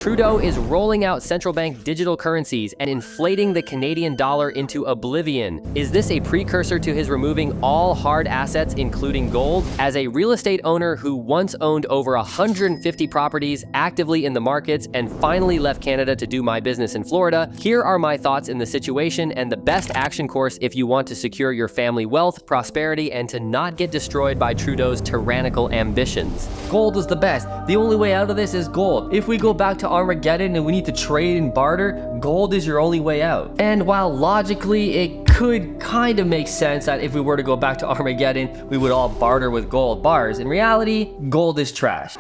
Trudeau is rolling out central bank digital currencies and inflating the Canadian dollar into oblivion. Is this a precursor to his removing all hard assets, including gold? As a real estate owner who once owned over 150 properties actively in the markets and finally left Canada to do my business in Florida, here are my thoughts in the situation and the best action course if you want to secure your family wealth, prosperity, and to not get destroyed by Trudeau's tyrannical ambitions. Gold was the best. The only way out of this is gold. If we go back to Armageddon and we need to trade and barter, gold is your only way out. And while logically it could kind of make sense that if we were to go back to Armageddon, we would all barter with gold bars, in reality, gold is trash.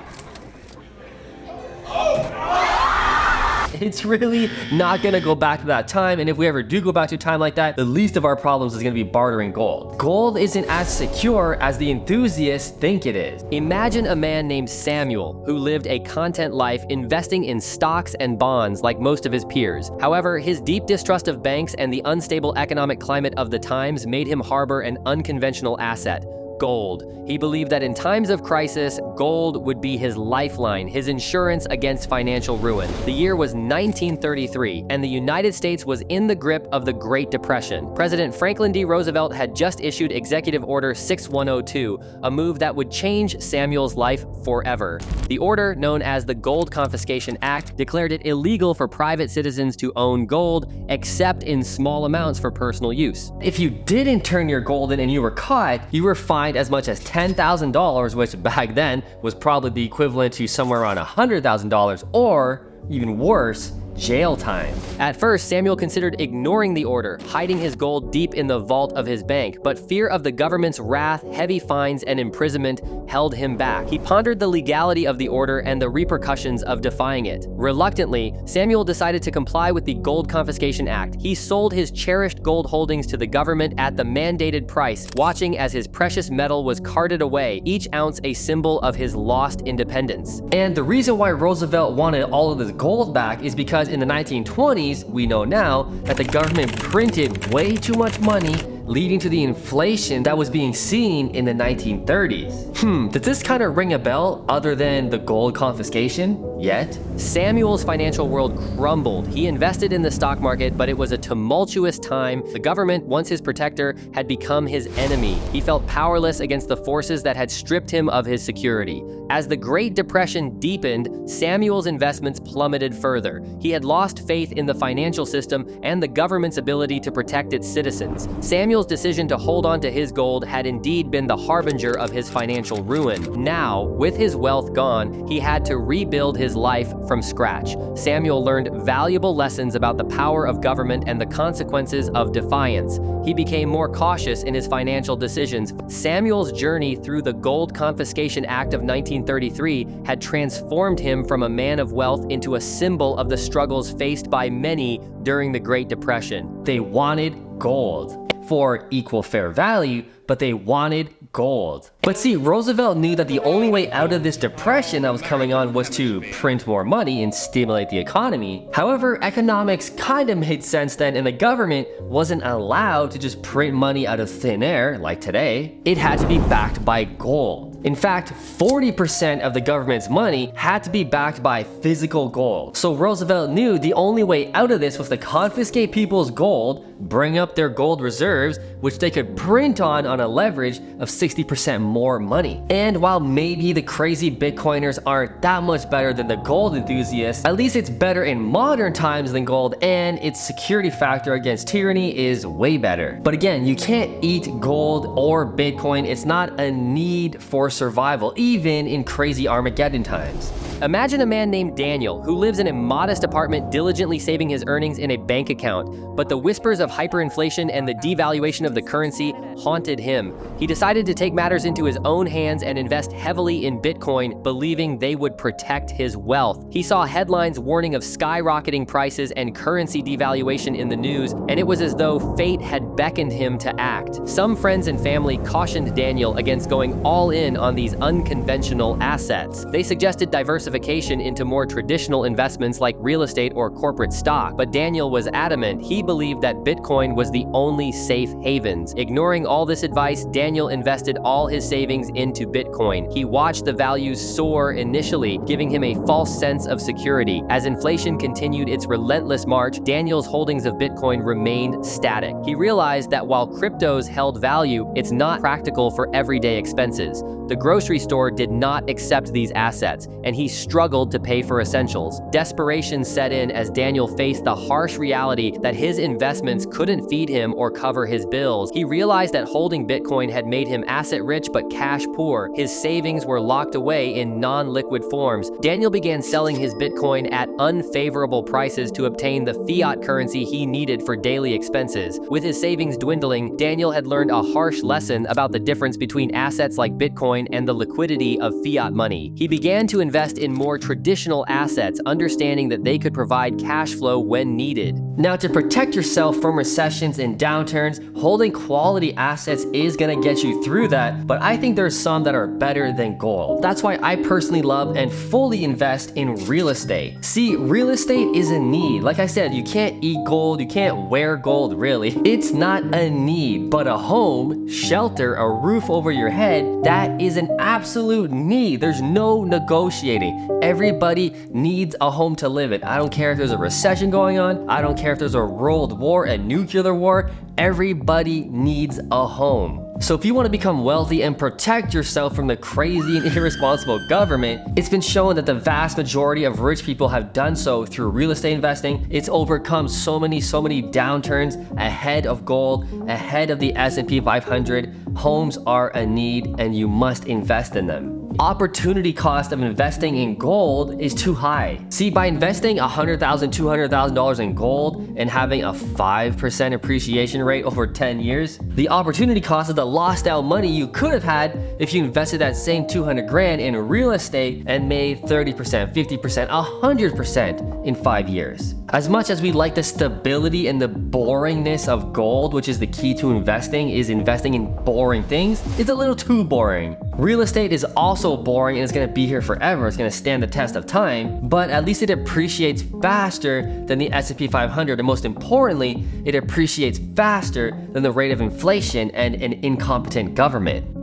It's really not gonna go back to that time, and if we ever do go back to a time like that, the least of our problems is gonna be bartering gold. Gold isn't as secure as the enthusiasts think it is. Imagine a man named Samuel who lived a content life investing in stocks and bonds like most of his peers. However, his deep distrust of banks and the unstable economic climate of the times made him harbor an unconventional asset: gold. He believed that in times of crisis, gold would be his lifeline, his insurance against financial ruin. The year was 1933, and the United States was in the grip of the Great Depression. President Franklin D. Roosevelt had just issued Executive Order 6102, a move that would change Samuel's life forever. The order, known as the Gold Confiscation Act, declared it illegal for private citizens to own gold, except in small amounts for personal use. If you didn't turn your gold in and you were caught, you were fined as much as $10,000, which back then was probably the equivalent to somewhere around $100,000, or even worse, jail time. At first, Samuel considered ignoring the order, hiding his gold deep in the vault of his bank, but fear of the government's wrath, heavy fines, and imprisonment held him back. He pondered the legality of the order and the repercussions of defying it. Reluctantly, Samuel decided to comply with the Gold Confiscation Act. He sold his cherished gold holdings to the government at the mandated price, watching as his precious metal was carted away, each ounce a symbol of his lost independence. And the reason why Roosevelt wanted all of his gold back is because in the 1920s, we know now that the government printed way too much money, leading to the inflation that was being seen in the 1930s. Does this kind of ring a bell other than the gold confiscation yet? Samuel's financial world crumbled. He invested in the stock market, but it was a tumultuous time. The government, once his protector, had become his enemy. He felt powerless against the forces that had stripped him of his security. As the Great Depression deepened, Samuel's investments plummeted further. He had lost faith in the financial system and the government's ability to protect its citizens. Samuel's decision to hold on to his gold had indeed been the harbinger of his financial ruin. Now, with his wealth gone, he had to rebuild his life from scratch. Samuel learned valuable lessons about the power of government and the consequences of defiance. He became more cautious in his financial decisions. Samuel's journey through the Gold Confiscation Act of 1933 had transformed him from a man of wealth into a symbol of the struggles faced by many during the Great Depression. They wanted gold for equal fair value, but they wanted gold. But see, Roosevelt knew that the only way out of this depression that was coming on was to print more money and stimulate the economy. However, economics kind of made sense then, and the government wasn't allowed to just print money out of thin air like today. It had to be backed by gold. In fact, 40% of the government's money had to be backed by physical gold. So Roosevelt knew the only way out of this was to confiscate people's gold, bring up their gold reserves, which they could print on a leverage of 60% more money. And while maybe the crazy Bitcoiners aren't that much better than the gold enthusiasts, at least it's better in modern times than gold, and its security factor against tyranny is way better. But again, you can't eat gold or Bitcoin. It's not a need for survival, even in crazy Armageddon times. Imagine a man named Daniel who lives in a modest apartment, diligently saving his earnings in a bank account. But the whispers of hyperinflation and the devaluation of the currency haunted him. He decided to take matters into his own hands and invest heavily in Bitcoin, believing they would protect his wealth. He saw headlines warning of skyrocketing prices and currency devaluation in the news, and it was as though fate had beckoned him to act. Some friends and family cautioned Daniel against going all in on these unconventional assets. They suggested diversification diversification into more traditional investments like real estate or corporate stock. But Daniel was adamant. He believed that Bitcoin was the only safe havens. Ignoring all this advice, Daniel invested all his savings into Bitcoin. He watched the values soar initially, giving him a false sense of security. As inflation continued its relentless march, Daniel's holdings of Bitcoin remained static. He realized that while cryptos held value, it's not practical for everyday expenses. The grocery store did not accept these assets, and he struggled to pay for essentials. Desperation set in as Daniel faced the harsh reality that his investments couldn't feed him or cover his bills. He realized that holding Bitcoin had made him asset-rich but cash poor. His savings were locked away in non-liquid forms. Daniel began selling his Bitcoin at unfavorable prices to obtain the fiat currency he needed for daily expenses. With his savings dwindling, Daniel had learned a harsh lesson about the difference between assets like Bitcoin and the liquidity of fiat money. He began to invest in more traditional assets, understanding that they could provide cash flow when needed. Now, to protect yourself from recessions and downturns, holding quality assets is gonna get you through that, but I think there's some that are better than gold. That's why I personally love and fully invest in real estate. See, real estate is a need. Like I said, you can't eat gold, you can't wear gold really. It's not a need, but a home, shelter, a roof over your head, that is an absolute need. There's no negotiating. Everybody needs a home to live in. I don't care if there's a recession going on. I don't care if there's a world war, a nuclear war. Everybody needs a home. So if you want to become wealthy and protect yourself from the crazy and irresponsible government, it's been shown that the vast majority of rich people have done so through real estate investing. It's overcome so many downturns ahead of gold, ahead of the S&P 500. Homes are a need and you must invest in them. Opportunity cost of investing in gold is too high. See, by investing $100,000, $200,000 in gold and having a 5% appreciation rate over 10 years, the opportunity cost of the lost out money you could have had if you invested that same 200 grand in real estate and made 30%, 50%, 100% in 5 years. As much as we like the stability and the boringness of gold, which is the key to investing, is investing in boring things, it's a little too boring. Real estate is also boring and it's gonna be here forever. It's gonna stand the test of time, but at least it appreciates faster than the S&P 500, and most importantly, it appreciates faster than the rate of inflation and an incompetent government.